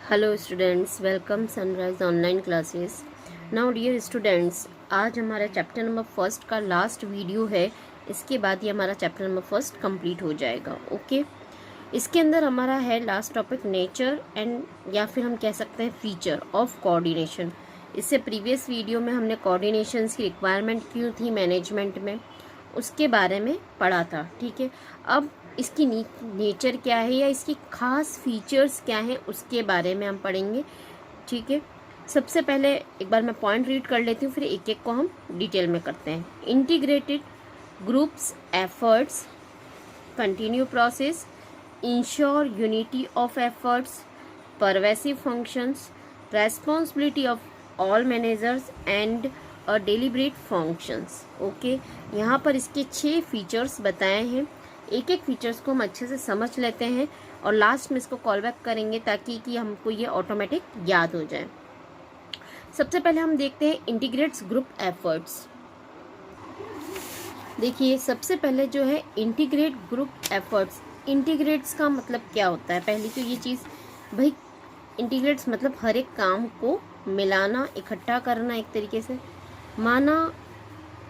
Hello students, welcome sunrise online classes. Now dear students, आज हमारा chapter number first का last video है। इसके बाद ये हमारा चैप्टर नंबर फर्स्ट कंप्लीट हो जाएगा। ओके, इसके अंदर हमारा है लास्ट टॉपिक नेचर एंड या फिर हम कह सकते हैं फीचर ऑफ कोऑर्डिनेशन। इससे प्रीवियस वीडियो में हमने कोऑर्डिनेशंस की रिक्वायरमेंट क्यों थी मैनेजमेंट में, उसके बारे में पढ़ा था। ठीक है, अब इसकी नेचर क्या है या इसकी खास फीचर्स क्या हैं उसके बारे में हम पढ़ेंगे। ठीक है, सबसे पहले एक बार मैं पॉइंट रीड कर लेती हूँ, फिर एक एक को हम डिटेल में करते हैं। Integrated groups efforts, continue process, ensure unity of efforts, pervasive functions, responsibility of all managers and deliberate functions. Okay, यहाँ पर इसके 6 फीचर्स बताए हैं। एक एक फीचर्स को हम अच्छे से समझ लेते हैं और लास्ट में इसको कॉल बैक करेंगे ताकि कि हमको ये ऑटोमेटिक याद हो जाए। सबसे पहले हम देखते हैं इंटीग्रेट्स ग्रुप एफर्ट्स। देखिए, सबसे पहले जो है इंटीग्रेट ग्रुप एफर्ट्स। इंटीग्रेट्स का मतलब क्या होता है? पहली तो ये चीज़ भाई, इंटीग्रेट्स मतलब हर एक काम को मिलाना, इकट्ठा करना। एक तरीके से माना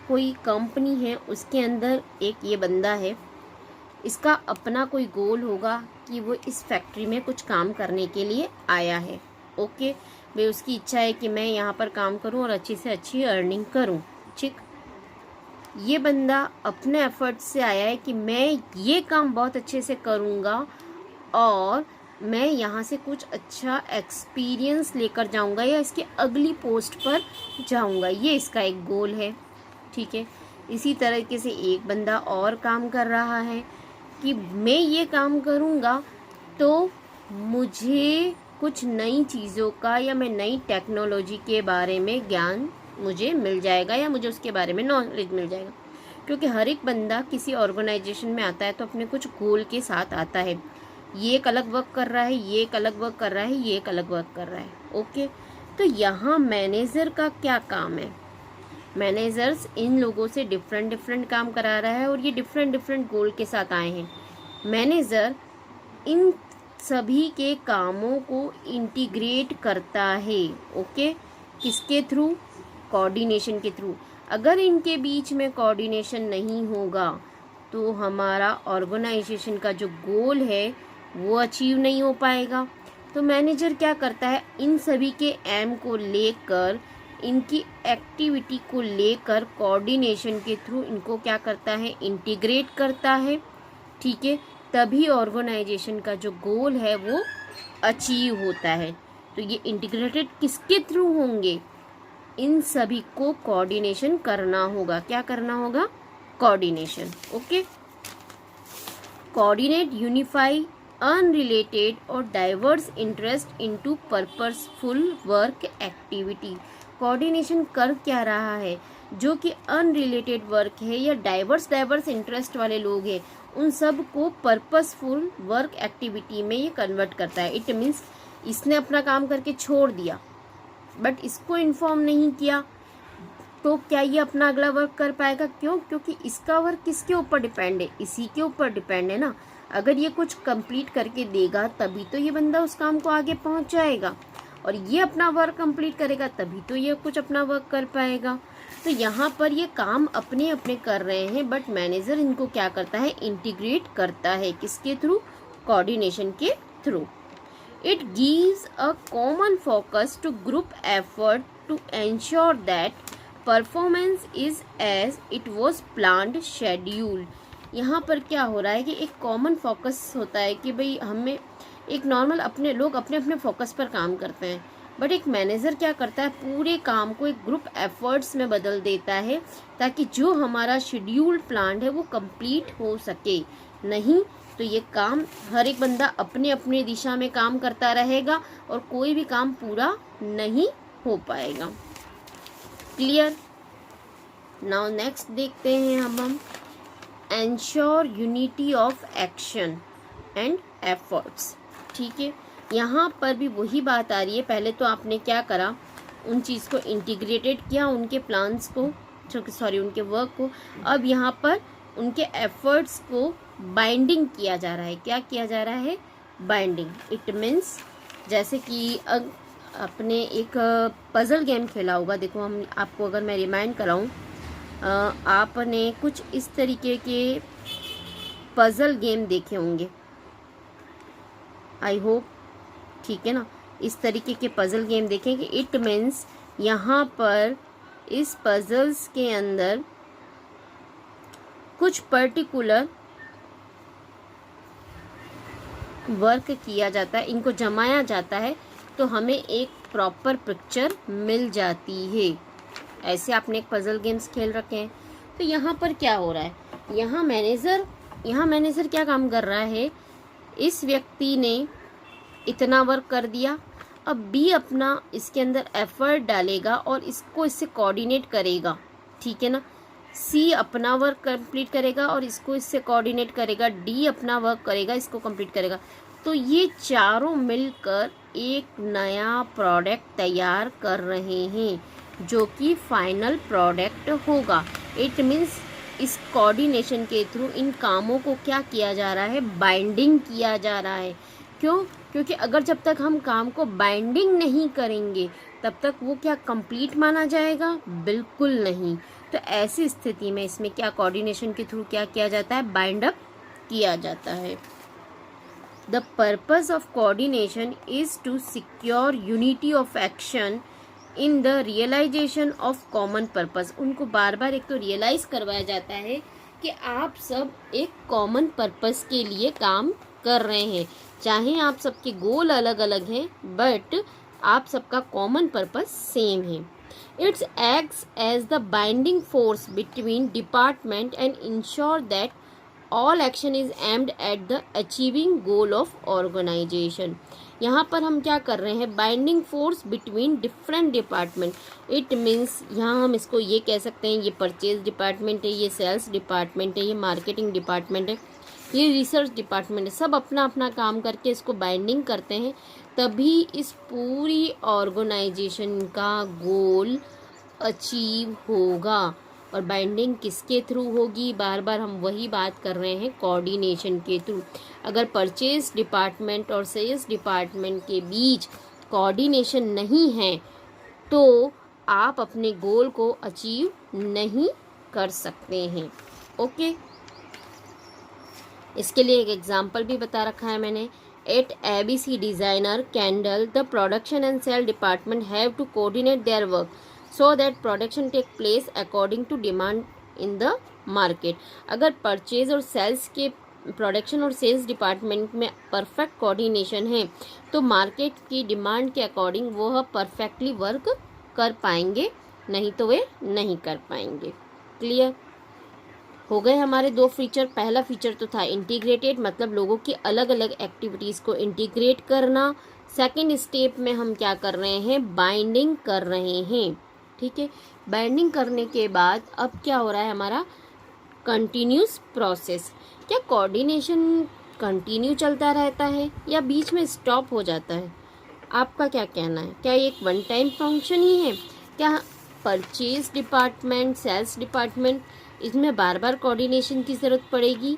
कोई कंपनी है, उसके अंदर एक ये बंदा है, इसका अपना कोई गोल होगा कि वो इस फैक्ट्री में कुछ काम करने के लिए आया है। ओके, भाई उसकी इच्छा है कि मैं यहाँ पर काम करूँ और अच्छी से अच्छी अर्निंग करूँ। ठीक, ये बंदा अपने एफर्ट से आया है कि मैं ये काम बहुत अच्छे से करूँगा और मैं यहाँ से कुछ अच्छा एक्सपीरियंस लेकर जाऊँगा या इसके अगली पोस्ट पर जाऊँगा। ये इसका एक गोल है। ठीक है, इसी तरीके से एक बंदा और काम कर रहा है कि मैं ये काम करूँगा तो मुझे कुछ नई चीज़ों का या मैं नई टेक्नोलॉजी के बारे में ज्ञान मुझे मिल जाएगा या मुझे उसके बारे में नॉलेज मिल जाएगा। क्योंकि हर एक बंदा किसी ऑर्गेनाइजेशन में आता है तो अपने कुछ गोल के साथ आता है। ये एक अलग वर्क कर रहा है, ये एक अलग वर्क कर रहा है, ये एक अलग वर्क कर रहा है। ओके, तो यहाँ मैनेजर का क्या काम है? मैनेजर्स इन लोगों से डिफरेंट काम करा रहा है और ये डिफरेंट गोल के साथ आए हैं। मैनेजर इन सभी के कामों को इंटीग्रेट करता है। ओके, किसके थ्रू? कोऑर्डिनेशन के थ्रू। अगर इनके बीच में कोऑर्डिनेशन नहीं होगा तो हमारा ऑर्गेनाइजेशन का जो गोल है वो अचीव नहीं हो पाएगा। तो मैनेजर क्या करता है? इन सभी के एम को लेकर, इनकी एक्टिविटी को लेकर कोऑर्डिनेशन के थ्रू इनको क्या करता है? इंटीग्रेट करता है। ठीक है, तभी ऑर्गेनाइजेशन का जो गोल है वो अचीव होता है। तो ये इंटीग्रेटेड किसके थ्रू होंगे? इन सभी को कोऑर्डिनेशन करना होगा। क्या करना होगा? Coordination. Okay, coordinate, unify unrelated और diverse interest into purposeful work activity. Coordination कर क्या रहा है? जो कि अनरिलेटेड वर्क है या डाइवर्स इंटरेस्ट वाले लोग हैं, उन सब को पर्पसफुल वर्क एक्टिविटी में ये कन्वर्ट करता है। इट मीन्स इसने अपना काम करके छोड़ दिया बट इसको इन्फॉर्म नहीं किया, तो क्या ये अपना अगला वर्क कर पाएगा? क्यों? क्योंकि इसका वर्क किसके ऊपर डिपेंड है? इसी के ऊपर डिपेंड है ना। अगर ये कुछ कंप्लीट करके देगा तभी तो ये बंदा उस काम को आगे पहुंच जाएगा, और ये अपना वर्क कंप्लीट करेगा तभी तो ये कुछ अपना वर्क कर पाएगा। तो यहाँ पर ये काम अपने अपने कर रहे हैं बट मैनेजर इनको क्या करता है? इंटीग्रेट करता है। किसके थ्रू? कोऑर्डिनेशन के through. It gives a common focus to group effort to ensure that performance is as it was planned schedule. यहाँ पर क्या हो रहा है कि एक कॉमन फोकस होता है कि भाई हमें एक नॉर्मल अपने लोग अपने अपने फोकस पर काम करते हैं, बट एक मैनेजर क्या करता है? पूरे काम को एक ग्रुप एफर्ट्स में बदल देता है ताकि जो हमारा शेड्यूल्ड प्लान है वो कंप्लीट हो सके। नहीं तो ये काम हर एक बंदा अपने अपने दिशा में काम करता रहेगा और कोई भी काम पूरा नहीं हो पाएगा। क्लियर? नाउ नेक्स्ट देखते हैं हम ensure unity of action and efforts. ठीक है, यहाँ पर भी वही बात आ रही है। पहले तो आपने क्या करा? उन चीज़ को इंटीग्रेटेड किया, उनके प्लान्स को, उनके वर्क को। अब यहाँ पर उनके एफर्ट्स को बाइंडिंग किया जा रहा है। क्या किया जा रहा है? बाइंडिंग। इट मीन्स जैसे कि आपने एक पज़ल गेम खेला होगा। देखो, हम आपको अगर मैं रिमाइंड कराऊं, आपने कुछ इस तरीके के पज़ल गेम देखे होंगे, आई होप, ठीक है ना। इस तरीके के पज़ल गेम देखें कि इट मीन्स यहाँ पर इस पज़ल्स के अंदर कुछ पर्टिकुलर वर्क किया जाता है, इनको जमाया जाता है तो हमें एक प्रॉपर पिक्चर मिल जाती है। ऐसे आपने एक पज़ल गेम्स खेल रखे हैं। तो यहाँ पर क्या हो रहा है, यहाँ मैनेजर क्या काम कर रहा है, इस व्यक्ति ने इतना वर्क कर दिया, अब बी अपना इसके अंदर एफर्ट डालेगा और इससे कोऑर्डिनेट करेगा, ठीक है ना। सी अपना वर्क कंप्लीट करेगा और इसको इससे कोऑर्डिनेट करेगा, डी अपना वर्क करेगा, इसको कंप्लीट करेगा। तो ये चारों मिलकर एक नया प्रोडक्ट तैयार कर रहे हैं जो कि फाइनल प्रोडक्ट होगा। इट मीन्स इस कोऑर्डिनेशन के थ्रू इन कामों को क्या किया जा रहा है, बाइंडिंग किया जा रहा है। क्यों? क्योंकि अगर जब तक हम काम को बाइंडिंग नहीं करेंगे तब तक वो क्या कंप्लीट माना जाएगा? बिल्कुल नहीं। तो ऐसी स्थिति में इसमें क्या कोऑर्डिनेशन के थ्रू क्या किया जाता है, बाइंड अप किया जाता है। The purpose of coordination is to secure unity of action in the realisation of common purpose. उनको बार बार एक तो रियलाइज करवाया जाता है कि आप सब एक कॉमन पर्पस के लिए काम कर रहे हैं, चाहे आप सबके गोल अलग अलग हैं बट आप सबका कॉमन पर्पस सेम है। Its acts as the binding force between department and ensure that all action is aimed at the achieving goal of organisation. यहाँ पर हम क्या कर रहे हैं, binding force between different department. It means यहाँ हम इसको ये कह सकते हैं, ये परचेज डिपार्टमेंट है, ये सेल्स डिपार्टमेंट है, ये मार्केटिंग डिपार्टमेंट है, ये रिसर्च डिपार्टमेंट है। सब अपना अपना काम करके इसको बाइंडिंग करते हैं, तभी इस पूरी ऑर्गेनाइजेशन का गोल अचीव होगा। और बाइंडिंग किसके थ्रू होगी, बार बार हम वही बात कर रहे हैं, कोऑर्डिनेशन के थ्रू। अगर परचेज डिपार्टमेंट और सेल्स डिपार्टमेंट के बीच कोऑर्डिनेशन नहीं है तो आप अपने गोल को अचीव नहीं कर सकते हैं। ओके, इसके लिए एक एग्जाम्पल भी बता रखा है मैंने। At ABC designer candle the production and sale department have to coordinate their work so that production take place according to demand in the market. अगर परचेज और सेल्स के प्रोडक्शन और सेल्स डिपार्टमेंट में परफेक्ट कोऑर्डिनेशन है तो market की demand के according वो परफेक्टली वर्क कर पाएंगे, नहीं तो वे नहीं कर पाएंगे। क्लियर हो गए हमारे दो फीचर। पहला फीचर तो था इंटीग्रेटेड, मतलब लोगों की अलग अलग एक्टिविटीज़ को इंटीग्रेट करना। सेकंड स्टेप में हम क्या कर रहे हैं, बाइंडिंग कर रहे हैं, ठीक है। बाइंडिंग करने के बाद अब क्या हो रहा है हमारा, कंटिन्यूस प्रोसेस। क्या कोऑर्डिनेशन कंटिन्यू चलता रहता है या बीच में स्टॉप हो जाता है? आपका क्या कहना है, क्या ये एक वन टाइम फंक्शन ही है? क्या परचेज डिपार्टमेंट, सेल्स डिपार्टमेंट, इसमें बार बार कोऑर्डिनेशन की ज़रूरत पड़ेगी?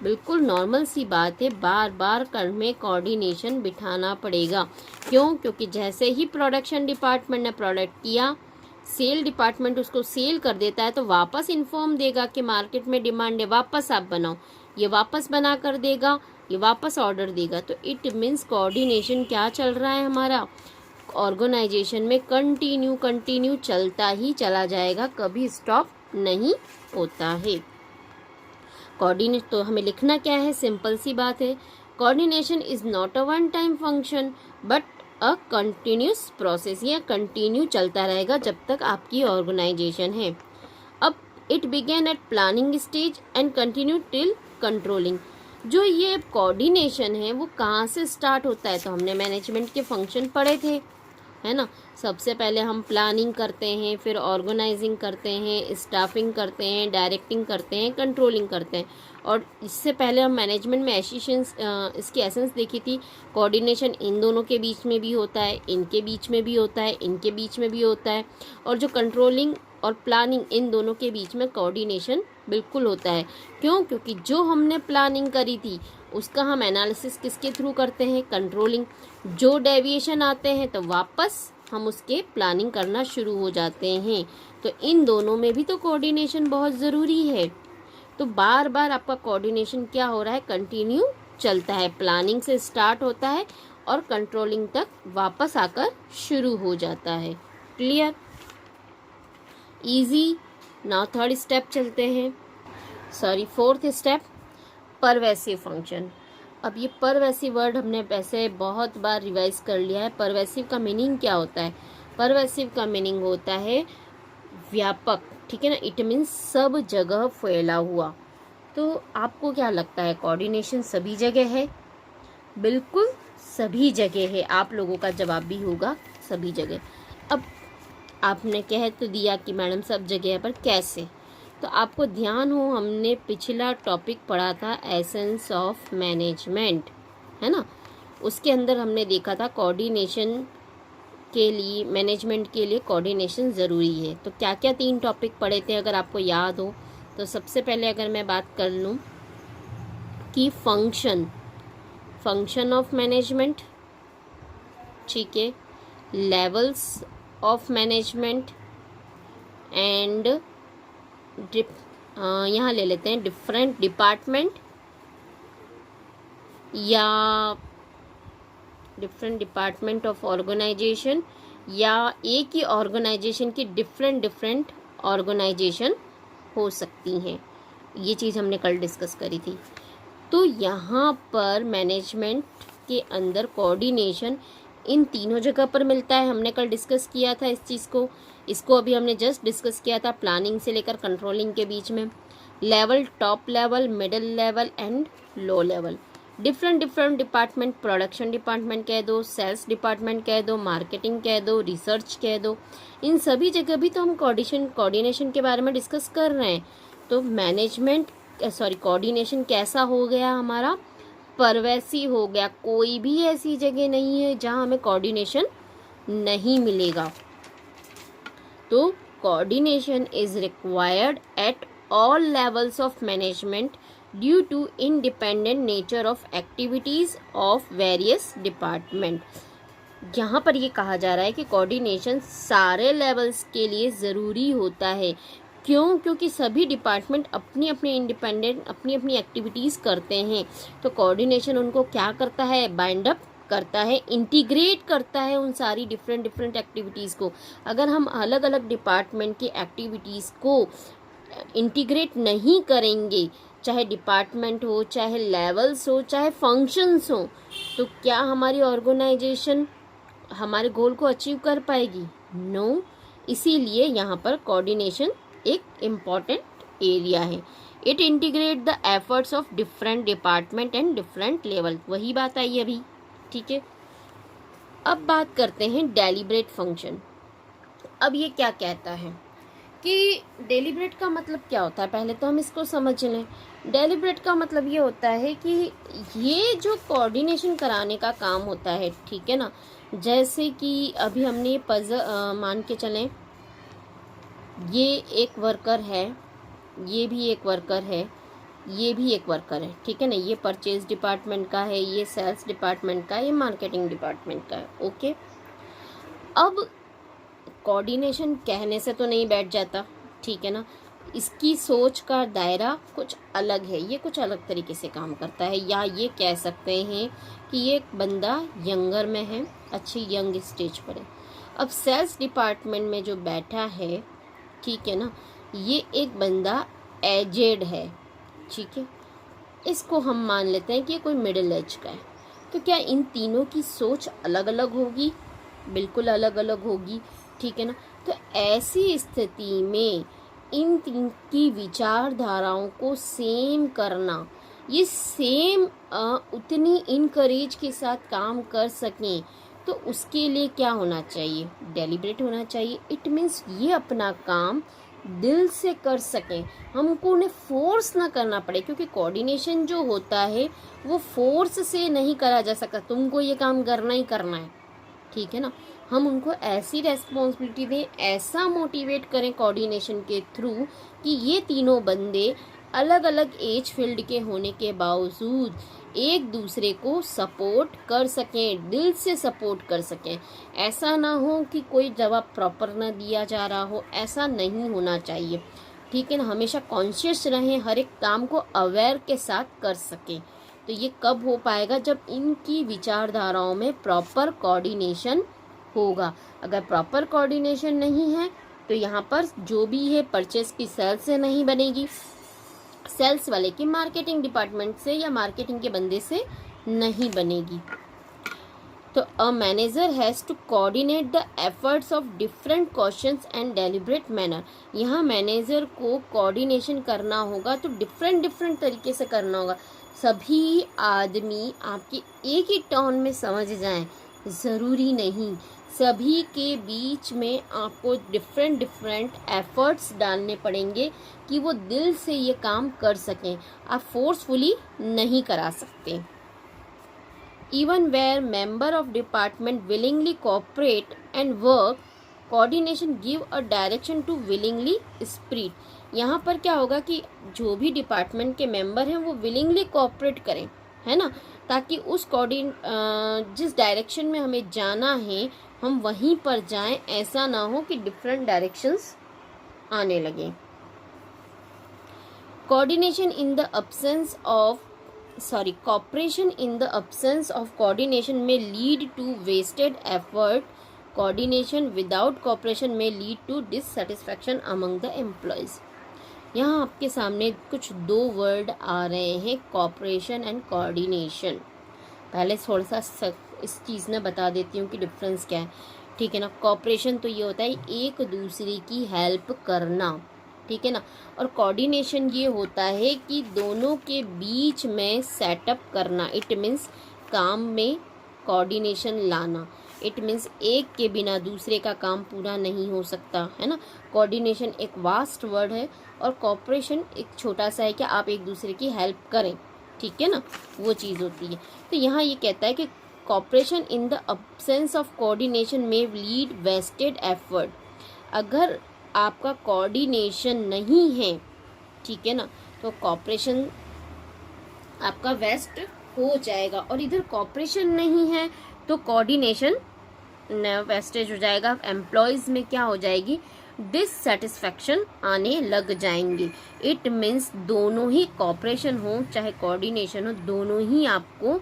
बिल्कुल नॉर्मल सी बात है, बार बार कर में कोऑर्डिनेशन बिठाना पड़ेगा। क्यों? क्योंकि जैसे ही प्रोडक्शन डिपार्टमेंट ने प्रोडक्ट किया, सेल डिपार्टमेंट उसको सेल कर देता है तो वापस इन्फॉर्म देगा कि मार्केट में डिमांड है, वापस आप बनाओ। ये वापस बना कर देगा, ये वापस ऑर्डर देगा। तो इट मीन्स कोऑर्डिनेशन क्या चल रहा है हमारा ऑर्गेनाइजेशन में, कंटिन्यू चलता ही चला जाएगा, कभी स्टॉप नहीं होता है। कोऑर्डिनेट तो हमें लिखना क्या है, सिंपल सी बात है, coordination is not a one time function but a continuous process. यह कंटिन्यू चलता रहेगा जब तक आपकी ऑर्गेनाइजेशन है। अब it began at planning stage and continue till controlling. जो ये कोऑर्डिनेशन है वो कहाँ से स्टार्ट होता है, तो हमने मैनेजमेंट के फंक्शन पढ़े थे, है ना। सबसे पहले हम प्लानिंग करते हैं, फिर ऑर्गेनाइजिंग करते हैं, स्टाफिंग करते हैं, डायरेक्टिंग करते हैं, कंट्रोलिंग करते हैं। और इससे पहले हम मैनेजमेंट में एसेंस, इसकी एसेंस देखी थी। कोऑर्डिनेशन इन दोनों के बीच में भी होता है, इनके बीच में भी होता है, इनके बीच में भी होता है, और जो कंट्रोलिंग और प्लानिंग, इन दोनों के बीच में कोऑर्डिनेशन बिल्कुल होता है। क्यों? क्योंकि जो हमने प्लानिंग करी थी उसका हम एनालिसिस किसके थ्रू करते हैं, कंट्रोलिंग। जो डेविएशन आते हैं तो वापस हम उसके प्लानिंग करना शुरू हो जाते हैं। तो इन दोनों में भी तो कोऑर्डिनेशन बहुत ज़रूरी है। तो बार बार आपका कोऑर्डिनेशन क्या हो रहा है, कंटिन्यू चलता है। प्लानिंग से स्टार्ट होता है और कंट्रोलिंग तक वापस आकर शुरू हो जाता है। Clear, easy. Now third step चलते हैं, sorry fourth step, pervasive function. अब ये परवेसिव वर्ड हमने वैसे बहुत बार रिवाइज कर लिया है। परवेसिव का मीनिंग क्या होता है, परवेसिव का मीनिंग होता है व्यापक, ठीक है ना। इट मीन्स सब जगह फैला हुआ। तो आपको क्या लगता है, कोऑर्डिनेशन सभी जगह है? बिल्कुल सभी जगह है। आप लोगों का जवाब भी होगा सभी जगह। अब आपने कह तो दिया कि मैडम सब जगह है, पर कैसे? तो आपको ध्यान हो, हमने पिछला टॉपिक पढ़ा था एसेंस ऑफ मैनेजमेंट, है ना। उसके अंदर हमने देखा था कोऑर्डिनेशन के लिए, मैनेजमेंट के लिए कोऑर्डिनेशन ज़रूरी है। तो क्या क्या 3 टॉपिक पढ़े थे, अगर आपको याद हो तो। सबसे पहले अगर मैं बात कर लूँ कि फंक्शन ऑफ मैनेजमेंट, ठीक है, लेवल्स ऑफ मैनेजमेंट एंड यहाँ ले लेते हैं डिफरेंट डिपार्टमेंट या डिफरेंट डिपार्टमेंट ऑफ ऑर्गेनाइजेशन, या एक ही ऑर्गेनाइजेशन की डिफरेंट ऑर्गेनाइजेशन हो सकती हैं। ये चीज़ हमने कल डिस्कस करी थी। तो यहाँ पर मैनेजमेंट के अंदर कोऑर्डिनेशन इन तीनों जगह पर मिलता है। हमने कल डिस्कस किया था इस चीज़ को, इसको अभी हमने जस्ट डिस्कस किया था, प्लानिंग से लेकर कंट्रोलिंग के बीच में। Level, top level, middle level and low level. Different department, production department कह दो, सेल्स डिपार्टमेंट कह दो, मार्केटिंग कह दो, रिसर्च कह दो, इन सभी जगह भी तो हम कोऑर्डिनेशन के बारे में डिस्कस कर रहे हैं। तो कोऑर्डिनेशन कैसा हो गया हमारा, परवेसिव हो गया। कोई भी ऐसी जगह नहीं है जहां हमें कोऑर्डिनेशन नहीं मिलेगा। तो coordination is required at all levels of management due to independent nature of activities of various department. यहाँ पर ये कहा जा रहा है कि कोऑर्डिनेशन सारे लेवल्स के लिए ज़रूरी होता है। क्यों? क्योंकि सभी डिपार्टमेंट अपनी अपनी इंडिपेंडेंट अपनी अपनी एक्टिविटीज़ करते हैं। तो कोऑर्डिनेशन उनको क्या करता है, बाइंड अप करता है, इंटीग्रेट करता है उन सारी डिफरेंट एक्टिविटीज़ को। अगर हम अलग अलग डिपार्टमेंट की एक्टिविटीज़ को इंटीग्रेट नहीं करेंगे, चाहे डिपार्टमेंट हो, चाहे लेवल्स हो, चाहे फंक्शंस हो, तो क्या हमारी ऑर्गेनाइजेशन हमारे गोल को अचीव कर पाएगी? नो। इसीलिए यहाँ पर कोऑर्डिनेशन एक इम्पॉर्टेंट एरिया है। It integrate the efforts of different department and different level. वही बात आई अभी, ठीक है। अब बात करते हैं डेलिब्रेट फंक्शन। अब ये क्या कहता है कि डेलिब्रेट का मतलब क्या होता है, पहले तो हम इसको समझ लें। डेलिब्रेट का मतलब ये होता है कि ये जो कोऑर्डिनेशन कराने का काम होता है, ठीक है ना। जैसे कि अभी हमने मान के चलें, ये एक वर्कर है, ये भी एक वर्कर है, ये भी एक वर्कर है, ठीक है ना। ये परचेज डिपार्टमेंट का है, ये सेल्स डिपार्टमेंट का है, ये मार्केटिंग डिपार्टमेंट का है। ओके, अब कोऑर्डिनेशन कहने से तो नहीं बैठ जाता, ठीक है ना। इसकी सोच का दायरा कुछ अलग है, ये कुछ अलग तरीके से काम करता है। या ये कह सकते हैं कि ये एक बंदा यंगर में है, अच्छी यंग स्टेज पर है। अब सेल्स डिपार्टमेंट में जो बैठा है, ठीक है ना, ये एक बंदा एजेड है, ठीक है। इसको हम मान लेते हैं कि ये कोई मिडिल एज का है। तो क्या इन तीनों की सोच अलग अलग होगी? बिल्कुल अलग अलग होगी, ठीक है ना। तो ऐसी स्थिति में इन तीन की विचारधाराओं को सेम करना, ये सेम उतनी इनकरेज के साथ काम कर सकें, तो उसके लिए क्या होना चाहिए? डेलिब्रेट होना चाहिए। इट मीन्स ये अपना काम दिल से कर सकें, हमको उन्हें फोर्स ना करना पड़े। क्योंकि कोऑर्डिनेशन जो होता है वो फोर्स से नहीं करा जा सकता, तुमको ये काम करना ही करना है, ठीक है ना। हम उनको ऐसी रेस्पॉन्सिबिलिटी दें, ऐसा मोटिवेट करें कोऑर्डिनेशन के थ्रू कि ये तीनों बंदे अलग अलग एज फील्ड के होने के बावजूद एक दूसरे को सपोर्ट कर सकें, दिल से सपोर्ट कर सकें। ऐसा ना हो कि कोई जवाब प्रॉपर ना दिया जा रहा हो, ऐसा नहीं होना चाहिए, ठीक है ना। हमेशा कॉन्शियस रहें, हर एक काम को अवेयर के साथ कर सकें। तो ये कब हो पाएगा? जब इनकी विचारधाराओं में प्रॉपर कोऑर्डिनेशन होगा। अगर प्रॉपर कोऑर्डिनेशन नहीं है तो यहाँ पर जो भी है परचेस की सेल्स से नहीं बनेगी, सेल्स वाले की मार्केटिंग डिपार्टमेंट से या मार्केटिंग के बंदे से नहीं बनेगी। तो a manager has to coordinate the efforts of different questions and deliberate manner. यहाँ मैनेजर को कोऑर्डिनेशन करना होगा तो डिफरेंट तरीके से करना होगा। सभी आदमी आपके एक ही टोन में समझ जाएं, ज़रूरी नहीं। सभी के बीच में आपको डिफरेंट एफर्ट्स डालने पड़ेंगे कि वो दिल से ये काम कर सकें। आप फोर्सफुली नहीं करा सकते। Even where member of department willingly cooperate and work, coordination give a direction to willingly spirit। यहाँ पर क्या होगा कि जो भी डिपार्टमेंट के मेंबर हैं वो विलिंगली कोऑपरेट करें, है ना, ताकि उस जिस डायरेक्शन में हमें जाना है हम वहीं पर जाएं। ऐसा ना हो कि डिफरेंट डायरेक्शंस आने लगे। Coordination in the absence of cooperation in the absence of coordination may lead to wasted effort. Coordination without cooperation may lead to dissatisfaction among the employees। यहाँ आपके सामने कुछ दो वर्ड आ रहे हैं, cooperation and coordination। पहले थोड़ा सा इस चीज़ में बता देती हूँ कि डिफरेंस क्या है, ठीक है ना। cooperation तो ये होता है एक दूसरे की हेल्प करना, ठीक है ना। और कोऑर्डिनेशन ये होता है कि दोनों के बीच में सेटअप करना। इट मीन्स काम में कोऑर्डिनेशन लाना। इट मीन्स एक के बिना दूसरे का काम पूरा नहीं हो सकता, है ना। कोऑर्डिनेशन एक वास्ट वर्ड है और कोऑपरेशन एक छोटा सा है कि आप एक दूसरे की हेल्प करें, ठीक है ना, वो चीज़ होती है। तो यहाँ ये कहता है कि cooperation in the absence of coordination में लीड वेस्टेड एफर्ट। अगर आपका कोऑर्डिनेशन नहीं है, ठीक है ना, तो कोऑपरेशन आपका वेस्ट हो जाएगा। और इधर कोऑपरेशन नहीं है तो कोऑर्डिनेशन वेस्टेज हो जाएगा। एम्प्लॉयज़ में क्या हो जाएगी? डिससेटिस्फैक्शन आने लग जाएंगे। इट मीन्स दोनों ही कोऑपरेशन हो चाहे कोऑर्डिनेशन हो, दोनों ही आपको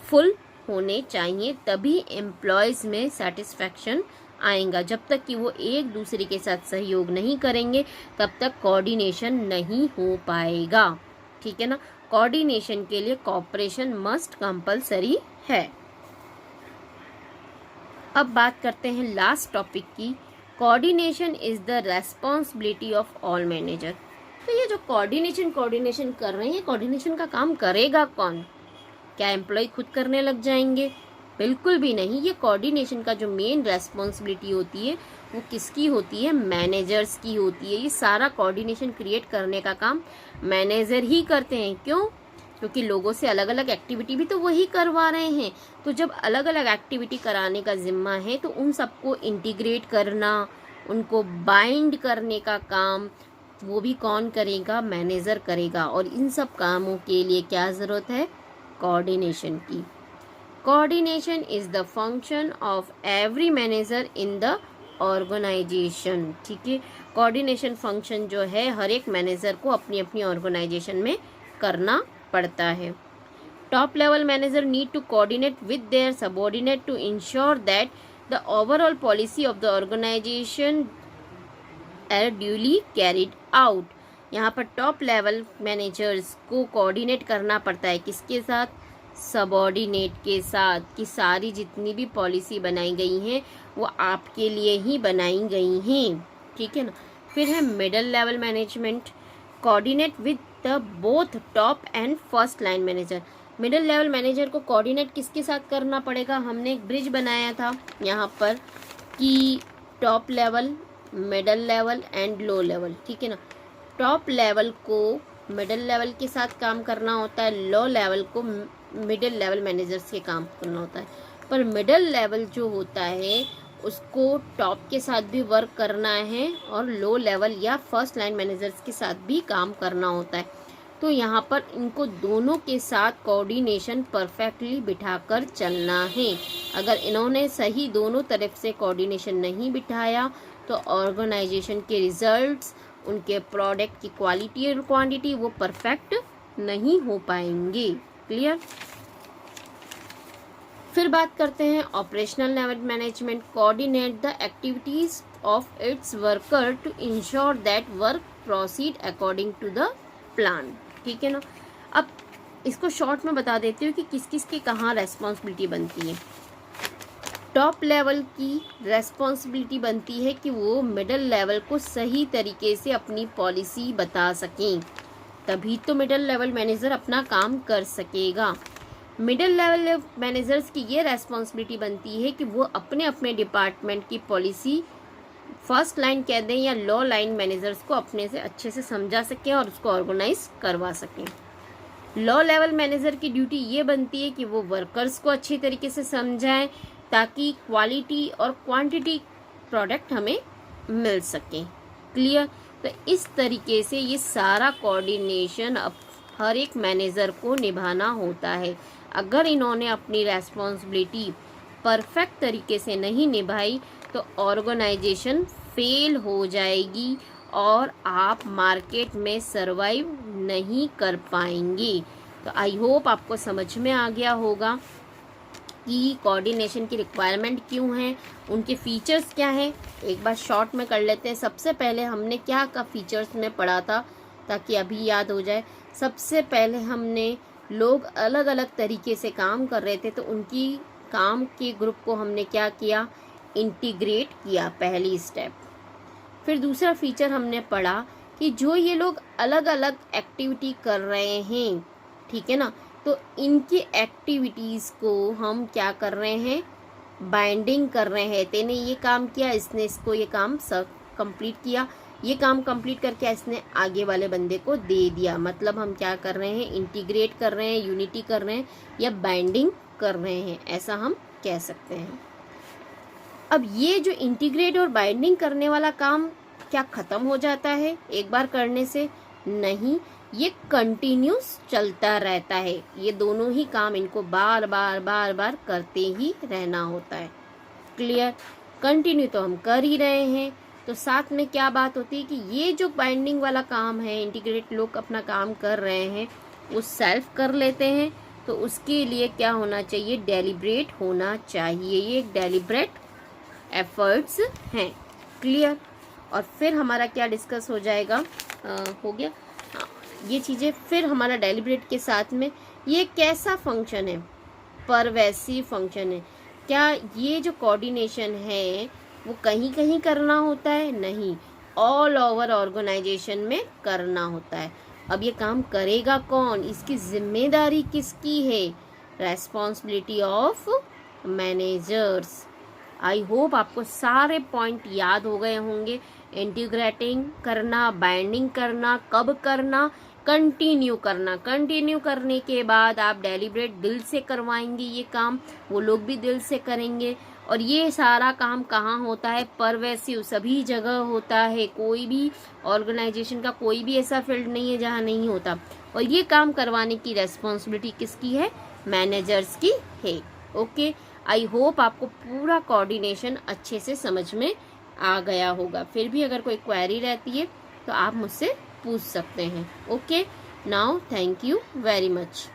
फुल होने चाहिए, तभी एम्प्लॉयज़ में सेटिस्फैक्शन आएगा। जब तक कि वो एक दूसरे के साथ सहयोग नहीं करेंगे तब तक कोऑर्डिनेशन नहीं हो पाएगा, ठीक है ना। कोऑर्डिनेशन के लिए कोऑपरेशन मस्ट कंपलसरी है। अब बात करते हैं लास्ट टॉपिक की। Coordination is the responsibility of all manager. तो ये जो कोऑर्डिनेशन कर रहे हैं, कोऑर्डिनेशन का काम करेगा कौन? क्या एम्प्लॉय खुद करने लग जाएंगे? बिल्कुल भी नहीं। ये कोऑर्डिनेशन का जो मेन रेस्पॉन्सिबिलिटी होती है वो किसकी होती है? मैनेजर्स की होती है। ये सारा कोऑर्डिनेशन क्रिएट करने का काम मैनेजर ही करते हैं। क्यों? क्योंकि लोगों से अलग अलग एक्टिविटी भी तो वही करवा रहे हैं। तो जब अलग अलग एक्टिविटी कराने का जिम्मा है तो उन सबको इंटीग्रेट करना, उनको बाइंड करने का काम वो भी कौन करेगा? मैनेजर करेगा। और इन सब कामों के लिए क्या ज़रूरत है? कोऑर्डिनेशन की। Coordination is the function of every manager in the organization, ठीक है। कोऑर्डिनेशन फंक्शन जो है हर एक मैनेजर को अपनी अपनी ऑर्गेनाइजेशन में करना पड़ता है। Top level manager need to coordinate with their subordinate to ensure that the overall policy of the organization are duly carried out. यहाँ पर टॉप लेवल मैनेजर्स को कोऑर्डिनेट करना पड़ता है किसके साथ? सबऑर्डिनेट के साथ, कि सारी जितनी भी पॉलिसी बनाई गई हैं वो आपके लिए ही बनाई गई हैं, ठीक है ना। फिर है middle level management, coordinate with the both top and first line manager. Middle level manager को कोऑर्डिनेट किसके साथ करना पड़ेगा? हमने एक ब्रिज बनाया था यहाँ पर कि top level, middle level and low level, ठीक है ना। टॉप लेवल को मिडल लेवल के साथ काम करना होता है, लो लेवल को मिडिल लेवल मैनेजर्स के काम करना होता है। पर मिडिल लेवल जो होता है उसको टॉप के साथ भी वर्क करना है और लो लेवल या फर्स्ट लाइन मैनेजर्स के साथ भी काम करना होता है। तो यहाँ पर इनको दोनों के साथ कोऑर्डिनेशन परफेक्टली बिठाकर चलना है। अगर इन्होंने सही दोनों तरफ से कोऑर्डिनेशन नहीं बिठाया तो ऑर्गेनाइजेशन के रिजल्ट्स, उनके प्रोडक्ट की क्वालिटी और क्वांटिटी वो परफेक्ट नहीं हो पाएंगे। क्लियर। फिर बात करते हैं operational level management. Coordinate the activities of its worker to ensure that work proceed according to the plan. ठीक है ना। अब इसको शॉर्ट में बता देती हूँ कि किस किस की कहाँ रेस्पॉन्सिबिलिटी बनती है। टॉप लेवल की रेस्पॉन्सिबिलिटी बनती है कि वो मिडिल लेवल को सही तरीके से अपनी पॉलिसी बता सकें, तभी तो मिडिल लेवल मैनेजर अपना काम कर सकेगा। मिडिल लेवल मैनेजर्स की ये रेस्पॉन्सिबिलिटी बनती है कि वो अपने अपने डिपार्टमेंट की पॉलिसी फर्स्ट लाइन कह दें या लो लाइन मैनेजर्स को अपने से अच्छे से समझा सकें और उसको ऑर्गेनाइज करवा सकें। लो लेवल मैनेजर की ड्यूटी ये बनती है कि वो वर्कर्स को अच्छी तरीके से समझाएं ताकि क्वालिटी और क्वांटिटी प्रोडक्ट हमें मिल सके। क्लियर। तो इस तरीके से ये सारा कोऑर्डिनेशन अब हर एक मैनेजर को निभाना होता है। अगर इन्होंने अपनी रेस्पॉन्सिबिलिटी परफेक्ट तरीके से नहीं निभाई तो ऑर्गेनाइजेशन फेल हो जाएगी और आप मार्केट में सरवाइव नहीं कर पाएंगे। तो आई होप आपको समझ में आ गया होगा कि कोऑर्डिनेशन की रिक्वायरमेंट क्यों है, उनके फीचर्स क्या हैं। एक बार शॉर्ट में कर लेते हैं। सबसे पहले हमने क्या का फीचर्स में पढ़ा था ताकि अभी याद हो जाए। सबसे पहले हमने लोग अलग अलग तरीके से काम कर रहे थे तो उनकी काम के ग्रुप को हमने क्या किया, इंटीग्रेट किया, पहली स्टेप। फिर दूसरा फीचर हमने पढ़ा कि जो ये लोग अलग अलग एक्टिविटी कर रहे हैं, ठीक है ना, तो इनकी एक्टिविटीज़ को हम क्या कर रहे हैं, बाइंडिंग कर रहे हैं। तेने ये काम किया, इसने इसको ये काम सब कंप्लीट किया, ये काम कंप्लीट करके इसने आगे वाले बंदे को दे दिया। मतलब हम क्या कर रहे हैं, इंटीग्रेट कर रहे हैं, यूनिटी कर रहे हैं या बाइंडिंग कर रहे हैं, ऐसा हम कह सकते हैं। अब ये जो इंटीग्रेट और बाइंडिंग करने वाला काम क्या ख़त्म हो जाता है एक बार करने से? नहीं, ये कंटिन्यूस चलता रहता है। ये दोनों ही काम इनको बार बार बार बार करते ही रहना होता है। क्लियर। कंटिन्यू तो हम कर ही रहे हैं, तो साथ में क्या बात होती है कि ये जो बाइंडिंग वाला काम है, इंटीग्रेट लोग अपना काम कर रहे हैं, वो सेल्फ कर लेते हैं। तो उसके लिए क्या होना चाहिए, डेलिब्रेट होना चाहिए। ये एक डेलिब्रेट एफर्ट्स हैं। क्लियर। और फिर हमारा क्या डिस्कस हो जाएगा, हो गया ये चीज़ें। फिर हमारा डेलिब्रेट के साथ में ये कैसा फंक्शन है, परवेसिव फंक्शन है। क्या ये जो कोऑर्डिनेशन है वो कहीं कहीं करना होता है? नहीं, ऑल ओवर ऑर्गेनाइजेशन में करना होता है। अब ये काम करेगा कौन, इसकी जिम्मेदारी किसकी है? Responsibility of managers. I hope आपको सारे पॉइंट याद हो गए होंगे। इंटीग्रेटिंग करना, बाइंडिंग करना, कब करना, कंटिन्यू करना। कंटिन्यू करने के बाद आप डेलिब्रेट दिल से करवाएंगे ये काम, वो लोग भी दिल से करेंगे। और ये सारा काम कहाँ होता है, परवेसिव, सभी जगह होता है। कोई भी ऑर्गेनाइजेशन का कोई भी ऐसा फील्ड नहीं है जहाँ नहीं होता। और ये काम करवाने की रेस्पॉन्सिबिलिटी किसकी है, मैनेजर्स की है। ओके, आई होप आपको पूरा कोऑर्डिनेशन अच्छे से समझ में आ गया होगा। फिर भी अगर कोई क्वेरी रहती है तो आप मुझसे पूछ सकते हैं। Okay, now thank you very much.